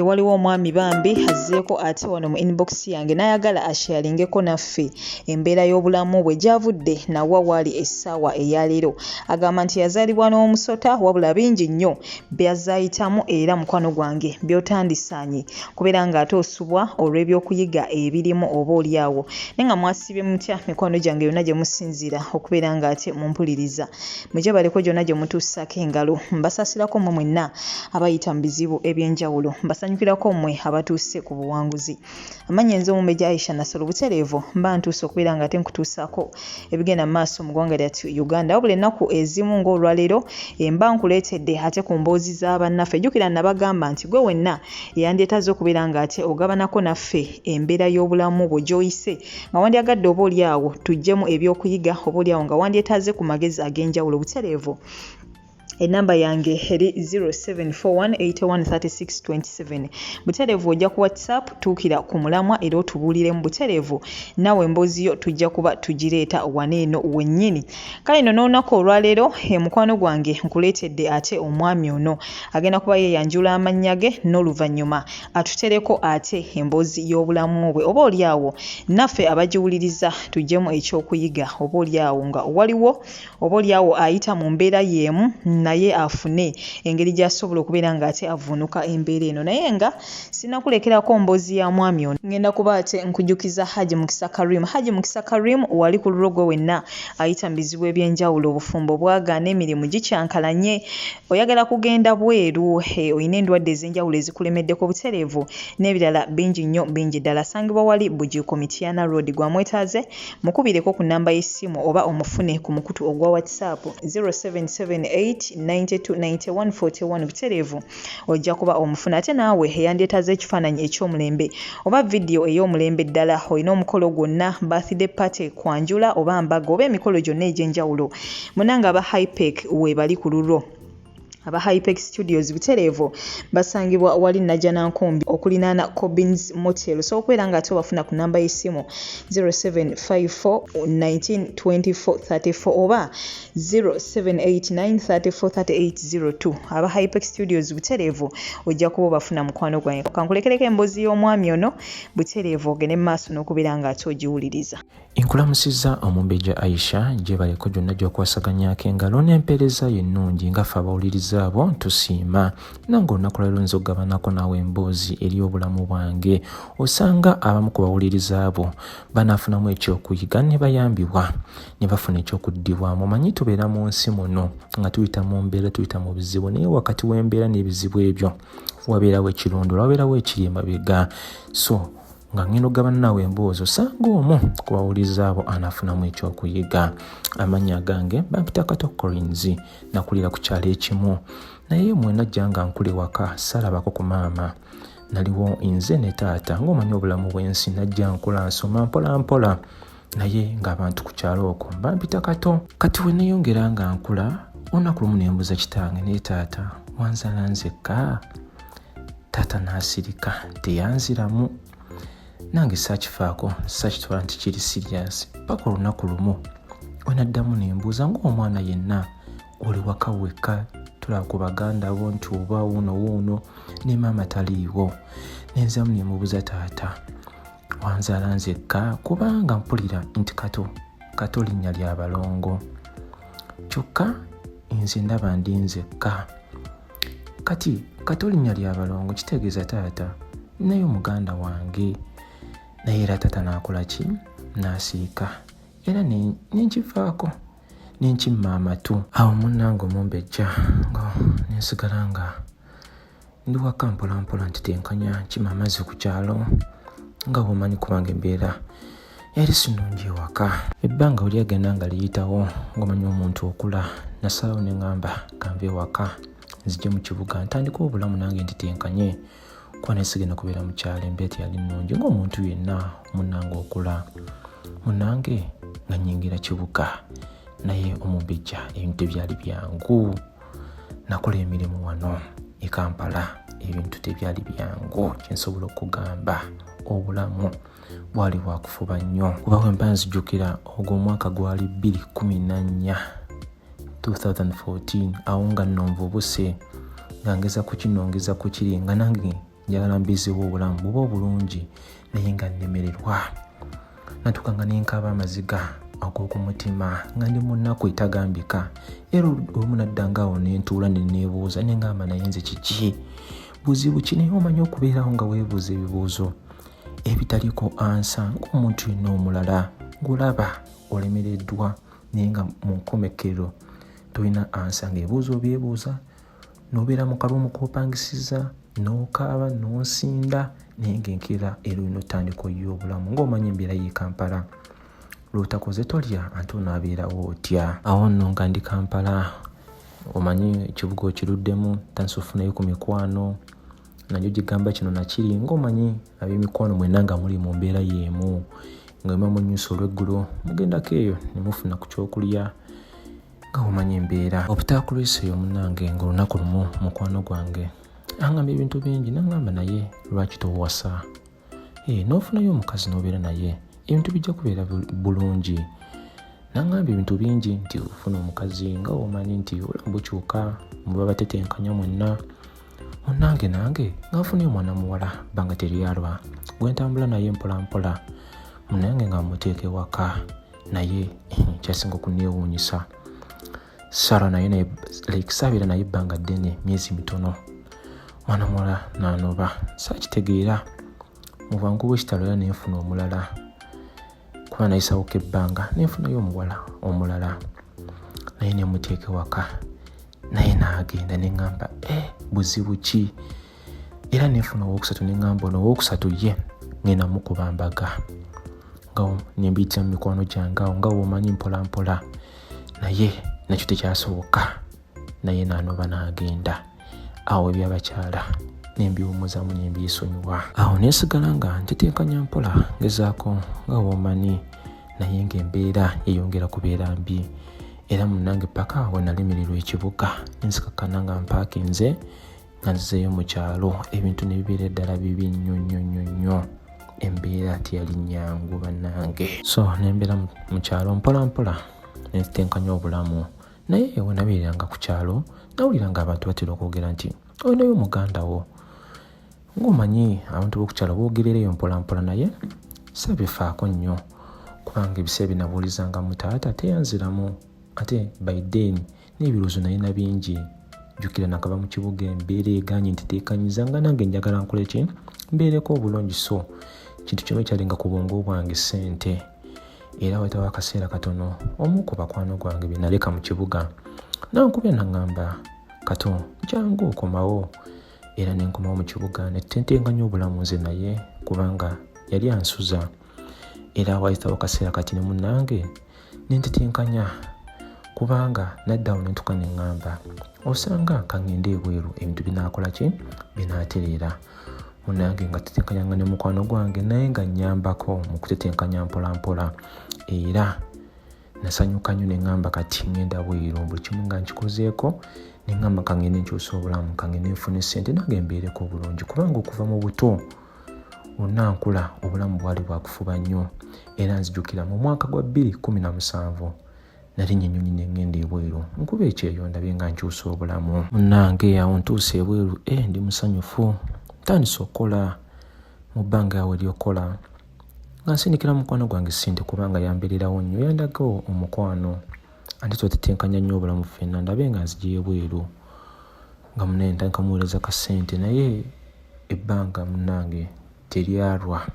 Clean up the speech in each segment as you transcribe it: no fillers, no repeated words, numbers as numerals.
waliwo omwami bambi azzeeko ate wano mu inbox yange n'ayagala asharingeko naffe embeera y'obulamu bwe gyavudde nawa waali essaawa eyaleero. Agamba nti yazaalibwa n'omusota wabula bingi nnyo byazayitamu era mukwano gwange by'otandisaanye kubeera ng'ate osubwa olw'ebyokuyiga ebirimu oba oliawo naye nga mwasibye mutya mikwano gyange yonna gye musinziira okubeera ng'ate mumpuliriza mujye baleko gyonna gye mutuusako engalo. Mbasasirako mmwe mwenna abayita mu bizibu eby'enjawulo, mbasanyukirako mmwe abatuuse ku buwanguzi. Amannya nze Omumbejja Aisha Nassolo Butereevu mba ntuuse okubeera ng'ate nkutuusako ebigenda mu maaso mu ggwanga lyattu Uganda. Wabula ennaku ezimu ng'olwaleero mba nkuleetedde ate ku mboozi z'abannaffe. Jjukira nabagamba nti gwe wenna yandyetaze okubeera ng'ate ogabanako naffe embeera y'obulamu bwo gy'oyise nga wandyagadde oba oliawo tuggyemu ebyokuyiga oba oliawo nga wandyetaze ku magezi ag'enjawulo. Butereevu enamba yange eri 0741813627. Butereevu ojja ku WhatsApp tuukira ku mulamwa era otubuuliremu. Butereevu nawe emboozi yo tujja kuba tugireeta waneeno wennyini. Kale nno n'olunaku olwaleero mukwano gwange nkuleetedde ate omwami ono agenda kuba yeeyanjula amannya ge n'oluvannyuma atutereko ate emboozi y'obulamu bwe oba oliawo naffe abagiwuliriza tuggyemu ekyokuyiga oba oliawo nga waliwo oba oliawo ayita mu mbeera y'emu naye afune engeri gy'asobola okubeera ng'ate avuunuka embeera eno. Naye nga sinnakulekerako mboozi ya mwami ono, ngenda kuba ate nkujjukiza Haji Mukisa Karim. Haji Mukisa Karim wali ku lulwo gwe wenna ayita mu bizibu eby'enjawulo, obufumbo bwagaana, emirimu gikyankalanye, oyagala kugenda bweru, olina endwadde ez'enjawulo ezikulemeddeko. Butereevu n'ebirala bingi nnyo bingi ddala. Asangibwa wali Bujiiko Mityana Road. Gwamwetaaze mukubireko ku nnamba y'essimu oba omufune ku mukutu ogwa WhatsApp 0778929141. Butereevu ojja kuba omufuna. Ate naawe eyandyetaze ekifaananyi eky'omulembe oba vidiyo ey'omulembe ddala, olina omukolo gwonna, birthday party, kwanjula oba mbaga oba emikolo gyonna egy'enjawulo, munanga aba Hypec we bali ku lulwo. Aba Hypec Studios Butereevu basangibwa wali Najjanankumbi okulinaana Cobbins Motel. So okubeera ng'ate obafuna ku nnamba y'essimu 0754192434 oba 0789343802. Aba Hypec Studios Butereevu ojja kuba obafuna mukwano gwange. Kankulekereko emboozi y'omwami ono Butereevu ogende mu maaso n'okubeera ng'ate ogiwuliriza. Nkulamusizza Omumbejja Aisha gye baleko gyonna gy'okwasaganyako engalo n'empeereza y'ennungi nga ffe abawuliriza abo tusiima. Nange olunaku lwaleero nza okugabanako naawe emboozi eri obulamu bwange. Osanga abamu ku bawuliriza abo banaafunamu ekyokuyiga ne bayambibwa ne bafuna ekyokuddibwamu. Omanyi tubeera mu nsi muno nga tuyita mu mbeera, tuyita mu bizibu, naye wakati w'embeera n'ebizibu ebyo wabeerawo ekirondoola, wabeerawo ekiri emabega. So nga ngenda okugabana naawe emboozi osanga omu ku bawuliriza abo anaafunamu ekyokuyiga. Amannya gange bampita Kato Collins, nakulira ku kyalo ekimu naye mwena jja nga nkule waka salabako ku maama. Naliwo nze ne taata ng'omanyi obulamu bw'ensi, najja nkula nsoma mpola mpola naye ng'abantu ku kyalo okwo bampita Kato. Kati we neeyongera nga nkula olunaku lumu ne mbuuza kitange, ne taata wanzala nzekka? Taata n'asirika teyanziramu. Nange saakifaako, saakitwala nti kiri serious. Paka olunaku lumu we naddamu ne mbuuza ng'omwana yenna, oli waka wekka, tulaba ku baganda bo nti oba wuuno ne maama taliiwo. Nenzamu ne mubuuza taata wanzaala nzekka kubanga mpulira nti Kato linnya lya balongo, kyokka nze ndaba ndi nzekka. Kati Kato linnya lya balongo kitegeeza taata naye omuganda wange. Naye era taata n'akola ki? N'asiika era nenkivaako nenkimma amatu. Awo munnange Omumbejja nensigala nga ndi waka mpola mpola ntitenkanya nkima amazzi ku kyalo nga bw'omanyi kubanga embeera yali sinungi ewaka. Ebbanga oli agenda nga liyitawo ng'omanyi omuntu okula, nasalawo ne ŋŋamba kanve ewaka nzije mu kibuga ntandika obulamu nange ntitenkanye kuba nesigenda kubeera mu kyalo, embeera teyali nnungi ng'omuntu yenna munnange okula. Munnange nga nnyingira kibuga naye Omumbejja ebintu tebyali byangu. Nakola emirimu wano e Kampala, ebintu tebyali byangu. Kyensobola okugamba obulamu bwali bwakufuba nnyo kuba bwe mba nzijjukira ogwo omwaka gwali 2014 2014 awo nga nno nvubuse nga ngeza ku kino ngeza ku kiri nga nange njagala mbizeewo obulamu buba obulungi naye nga nnemererwa. Natuuka nga nenkaaba amaziga ag'okumutima nga ndi mu nnaku etagambika, era olumu naddangaawo nentuula neneebuuza nengamba naye nze kiki buzibu ki? Naye omanyi okubeerawo nga weebuuza ebibuuzo ebitaliiko ansa ng'omuntu yenna omulala ng'olaba olemereddwa naye nga mu nkomekerero tolina ansa, ng'ebibuuzo obyebuuza n'obeera mu kalulu k'opangisiza n'okaaba n'osinda naye ng'enkeera era olina otandika oyiwa obulamu ng'omanyi embeera y'e Kampala. Lw'otakoze tolya ate onaabeerawo otya. Awo nno nga ndi Kampala, omanyi ekibuga okiruddemu tandise ofunayo ku mikwano, najyo gigamba kino nakiri, ng'omanyi ab'emikwano mwenna nga muli mu mbeera y'emu, nga mu nnyusa olw'eggulo mugendako eyo ne mufuna ku kyokulya nga omanyi embeera. Obutakulwisa eyo munnange ng'olunaku lumu mukwano gwange angamba ebintu bingi, nangamba naye lwaki towasa? N'ofunayo omukazi n'obeera naye ebintu bijja kubeera bulungi. Nangamba ebintu bingi nti ofuna omukazi nga omanyi nti obulamu bukyuka, muba batetenkanya mwenna. Munnange nange nga nfunayo omwana muwala bbanga teryalwa gwe ntambula naye mpola mpola, munnange nga muteeka ewaka naye kyasinga okuneewuunyisa. Sara naye saabeera naye ebbanga ddene, myezi mitono, mwana muwala n'anoba. Saakitegeera mu bwangu bw'ekitalo era nenfuna omulala, kuba nayisawuko ebbanga nenfunayo omuwala omulala naye nemuteeka ewaka, naye n'agenda. Neŋŋamba buzibu ki? Era nenfuna owokusatu, neŋŋamba ono owokusatu ye ngenda mukuba mbaga nga nembiyitira mu mikwano gyange awo nga womanyi mpola mpola, naye nakyo tekyasoboka, naye n'anoba n'agenda. Awo ebyabakyala nembiwumuzamu nembyesonyiwa. Awo nesigala nga ntetenkanya mpola ngezaako nga womanyi, naye ng'embeera yeyongera kubeera mbi. Era munnange paka we nalemererwa ekibuga nenzikakkana nga mpaakinze nga nzizeeyo mu kyalo, ebintu ne bibeera ddala bibi nnyo. Embeera teyali nnyangu bannange. So nembeera mu kyalo mpola mpola nezitenkanya obulamu, naye we nabeeranga ku kyalo nawulira nga abantu batera okwogera nti olinayo muganda wo. Ng'omanyi abantu b'okukyalo boogerereyo mpola mpola, naye sabifaako nnyo kubanga ebiseera bye nabuulizanga mu taata teyanziramu, ate by then n'ebirowoozo nalina bingi. Jjukira nakava mu kibuga, embeera eganye ntiteekanyiza nga nange njagala nkole ki mbeereko obulungi. So kintu kimu ekyalinga ku bwongo bwange ssente. Era wayitawo akaseera katono omu ku bakwano gwange bye naleka mu kibuga nankubya naŋŋamba, kato jangu okomawo. Era nenkomawo mu kibuga netetenkanya obulamu nze naye kubanga yali ansuza. Era wayitawo akaseera kati ne munnange nentetenkanya kubanga naddawo nentuka neŋŋamba osanga kaŋŋende ebweru ebintu binaakola ki binaatereera. Munnange nga tetenkanyanga ne mukwano gwange naye nga nnyambako mu kutetenkanya mpola mpola. Era nasanyuka nnyo neŋŋamba kati ŋŋenda bweru, buli kimu nga nkikozeeko neŋŋamba kaŋŋende nkyusa obulamu, kaŋŋende nfune ssente nange mbeereko obulungi, kubanga okuva mu buto onnankula obulamu bwali bwakufuba nnyo. Era nzijukira mu mwaka gwa 2017 nali nnyonyi neŋŋenda ebweru nkuba ekyeyo ndabe nga nkyusa obulamu. Munnange awo ntuuse ebweru ndi musanyufu, ntandise okukola mu bbanga awo eryokola nga nsindikira mukwano gwange ssente kubanga yambeererawo nnyo, yandagawo omukwano ate twetetenkanya nnyo obulamu ffenna ndabe nga nzigye ebweru nga munaye ntandika muweereza ka ssente, naye ebbanga munnange teryalwa.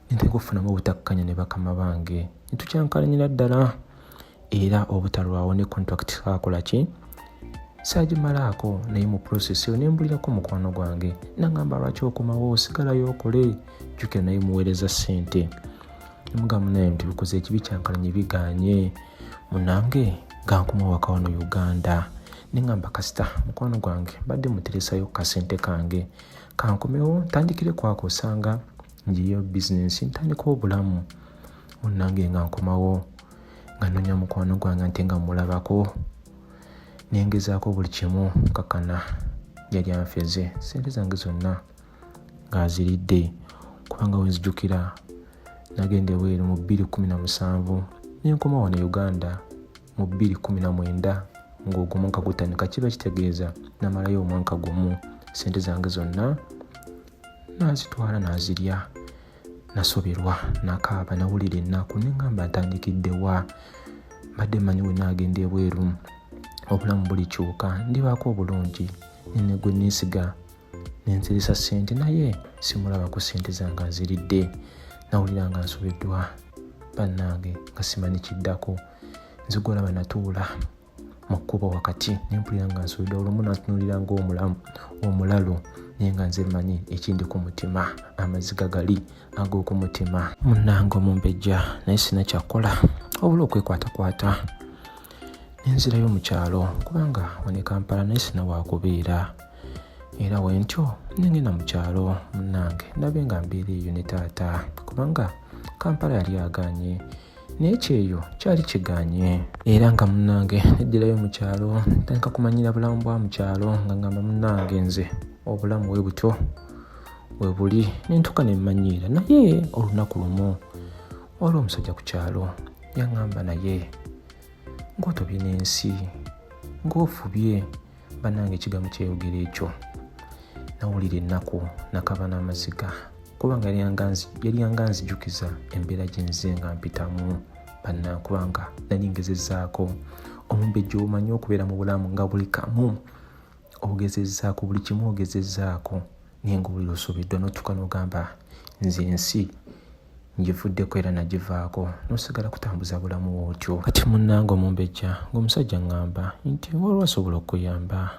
Nentandika okufunamu obutakkanya ne bakama bange netukyankalanyira ddala, era obutalwawo ne contract akola ki saagimalaako, naye mu process eyo nembulirako mukwano gwange naŋŋamba lwaki okomawo sigalayo okole. Jjukira naye muweereza ssente. Nemugamba naye nti bikoze ekibi kyankalanye biganye. Munnange nga nkuma waka wano Uganda neŋŋamba kasita mukwano gwange badde muteresayo kasente kange kankomewo ntandikire kwako, osanga njiyo bizinensi ntandika obulamu. Munnange nga nkomawo nga nnonya mukwano gwange nte nga mulabako nengezaako buli kimu kakana yali anfeze ssente zange zonna ng'aziridde, kubanga wenzijukira nagenda ebweru mu 2017 nenkoma wano Uganda mu 2019 ng'ogwo omwaka gutandika. Kiba kitegeeza namalayo omwaka gumu ssente zange zonna n'azitwala n'azirya. Nasoberwa n'akaaba nawulira ennaku ne ngamba ntandikiddewa. Mbadde mmanyi we naagenda ebweru obulamu bulikyuka ndibaako obulungi nene gwe neesiga nenzirisa ssente naye simulabako ssente zange nziridde. Nawulira nga nsobeddwa bannange nga simanyi kiddako. Nzigola banatuula mu kkubo wakati nempulira nga nsobeddwa. Olumu natunuulira ng'omulalu naye nga nze mmanyi ekindi ku mutima, amaziga gali ag'oku mutima. Munnange omumbejja naye sina kyakola obula okwekwatakwata nenzirayo mu kyalo kubanga wano e Kampala naye sina waakubeera. Era wentyo nengenda mu kyalo munnange ndabe nga mbeera eyo ne taata kubanga Kampala yali agaanye n'ekyeyo kyali kigaanye. Era nga munnange neddirayo mu kyalo ntandika kumanyira bulamu bwa mu kyalo nga ngamba munnange nze obulamu we butyo we buli. Nentuka ne mmanyiira naye olunaku lumu waliwo omusajja ku kyalo yaŋŋamba naye ng'otobye n'ensi ng'ofubye. Bannange ekigambo kyeyogera ekyo nawulira ennaku nakaba n'amaziga kubanga yali yanganzijukiza embeera gye nze nga mpitamu bannange kubanga nali ngezezzaako. Omumbejja omanyi okubeera mu bulamu nga buli kamu ogezezzaako, buli kimu ogezezzaako naye ng'owulira osobeddwa n'otuuka n'ogamba nze ensi ngivuddeko era nagivaako n'osigala kutambuza bulamu otyo. Kati munnange omumbejja ng'omusajja ngamba nti waliwo asobola okuyamba.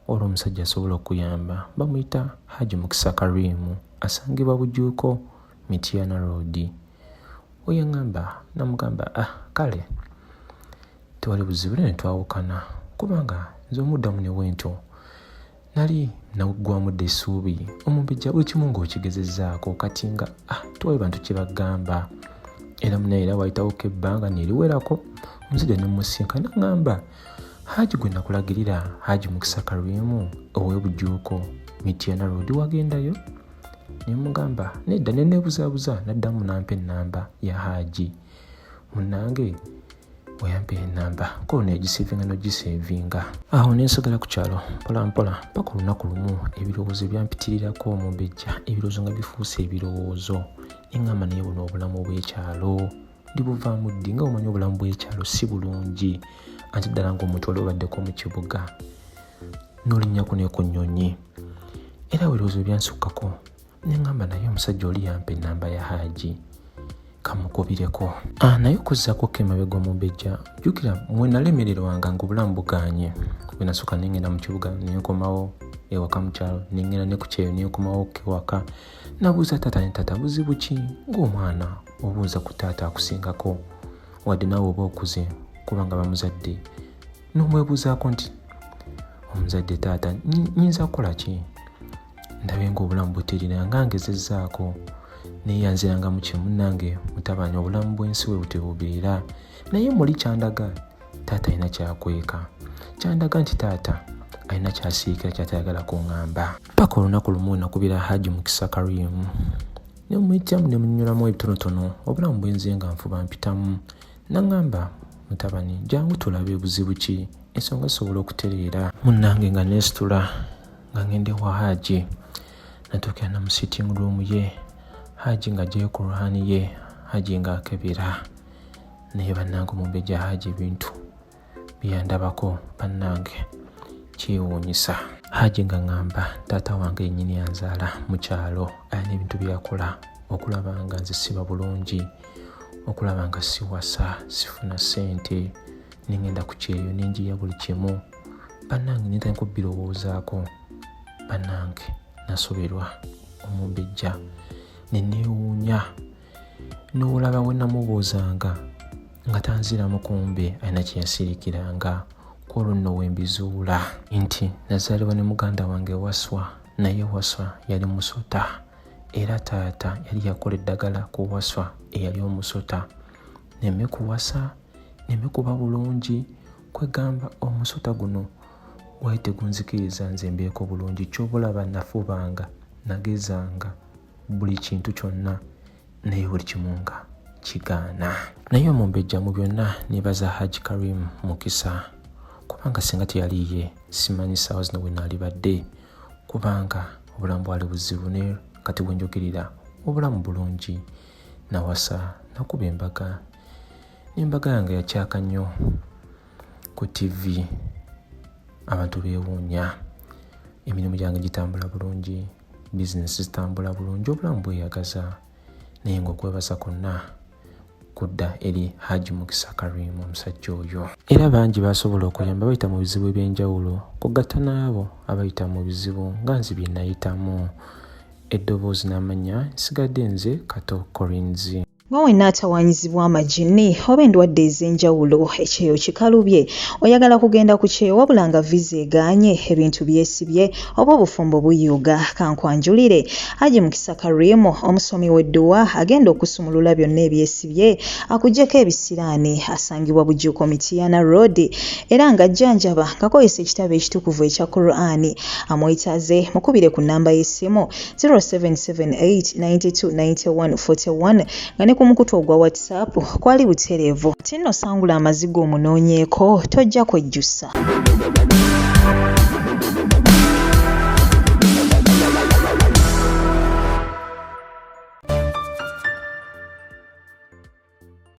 Olwo omusajja asobola okuyamba bamuyita Haji Mukisa Karim, asangibwa Bujuuko Mityana Road. Oyo ngamba namugamba kale tewali buzibu ne twawukana kubanga nze omuddamu ne wentyo nali naggwamu dda essuubi. Omumbejja buli kimu ng'okigezezzaako kati nga tewali bantu kye bagamba. Era munaye era wayitawoko ebbanga neriwerako omusajja ne musinkana ngamba Haji gwe nakulagirira Haji Mukisa Karim ow'e Bujuuko Mityana Road wagendayo? Ne mugamba nedda ne neebuzaabuza naddamu nampa ennamba ya Haji. Munnange oyampa ennamba ko neegisiivinga n'ogiseevinga. Awo ne nsigala ku kyalo mpola mpola paka olunaku lumu ebirowoozo byampitirirako omumbejja, ebirowoozo nga bifuuse ebirowoozo. Engamba naye buno obulamu bw'ekyalo ndibuvaamu ddi nga omanyi obulamu bw'ekyalo si bulungi anti ddala ng'omuntu wali obaddeko mu kibuga n'olinnyaku ne ku nnyonyi. Era ebirowoozo byansukkako ne ngamba naye omusajja oli yampa ennamba ya Haji kamukubireko. Naye okuzzaako emabega omumbejja jjukira mwe nalemererwanga ng'obulamu bugaanye. Bwe nasooka nengenda mu kibuga nenkomawo ewaka mu kyalo nengenda ne ku kyeyo nenkomawo kewaka. Nabuuza taata ne taata buzibu ki? Ng'omwana obuuza ku taata akusingako wadde naawe oba okuze kubanga bamuzadde n'omwebuuzaako nti omuzadde taata nyinza kukola ki? Ndabe ng'obulamu butirira nga ngezezzaako naye yanziranga mu kimu munnange mutabani obulamu bw'ensi we butebubeera. Naye muli kyandaga taata alina kyakweka, kyandaga nti taata alina kyasiikira kyatayagala kuŋŋamba. Paka olunaku lumu nakubira Haji Mukisa Karim ne muyitamu ne munnyulamu ebitonotono obulamu bwenze nga nfuba mpitamu. Naŋŋamba mutabani jangu tulabe buzibu ki ensonga zisobola okutereera. Munnange nga neesitula nga ngende wa Haji natuukira na mu sitting room ye. Haji nga aggyayo Qur'ani ye, Haji nga akebera. Naye bannange omumbejja Haji ebintu byeyandabako bannange kyewuunyisa. Haji nga ngamba taata wange yennyini yanzaala mu kyalo alina ebintu byakola okulaba nga nze siba bulungi, okulaba nga siwasa, sifuna ssente, nengenda ku kyeyo nenjiya buli kimu. Bannange nentandika obbirowoozaako. Bannange nasoberwa omumbejja ne neewuunya n'olaba we namubuuzanga nga tanziramu kumbe alina kye yasirikiranga. Kwolwo nno we mbizuula nti nazaalibwa ne muganda wange Waswa, naye Waswa yali musota era taata yali yakola eddagala ku Waswa eyali omusota. Nemme kuwasa nemme kuba bulungi kwegamba omusota guno gwali tegunzikiriza nze mbeeko bulungi. Kyobulaba nafubanga nagezanga buli kintu kyonna naye buli kimu nga kigaana. Naye omumbejja mu byonna nebaza Haji Karim Mukisa kubanga singa teyaliye simanyi ssaawa zino bwe naalibadde kubanga obulamu bwali buzibu. Ne kati bwenjogerera obulamu bulungi nawasa nakuba embaga n'embaga yange yakyaka nnyo ku TV abantu beewuunya emirimu gyange gitambula bulungi bizinesi zitambula bulungi obulamu bweyagaza naye ng'okwebaza kwonna kudda eri Haji Mukisa Karim omusajja oyo era bangi basobola okuyamba bayita mu bizibu eby'enjawulo kugatta n'abo abayita mu bizibu nga nze bye nayitamu eddoboozi n'amanya nsigadde nze Kato Collins. Nga wenna atawaanyizibwa amagini oba endwadde ez'enjawulo ekyeyo kikalubye oyagala kugenda ku kyeyo wabula nga viza egaanye ebintu byesibye oba obufumbo buyuga kankwanjulire Haji Mukisa Karim omusomi w'edduwa agenda okusumulula byonna ebyesibye akuggyeko ebisiraani asangibwa Bujuuko Mityana Road era ng'ajjanjaba ng'akozesa ekitabo ekitukuvu ekya Qur'ani amwetaaze mukubire ku nnamba y'essimu 0778929141 nga ne ku mukutu ogwa WhatsApp kwali butereevu. Tinno sangula amaziga omunoonyeeko tojja kwejjusa.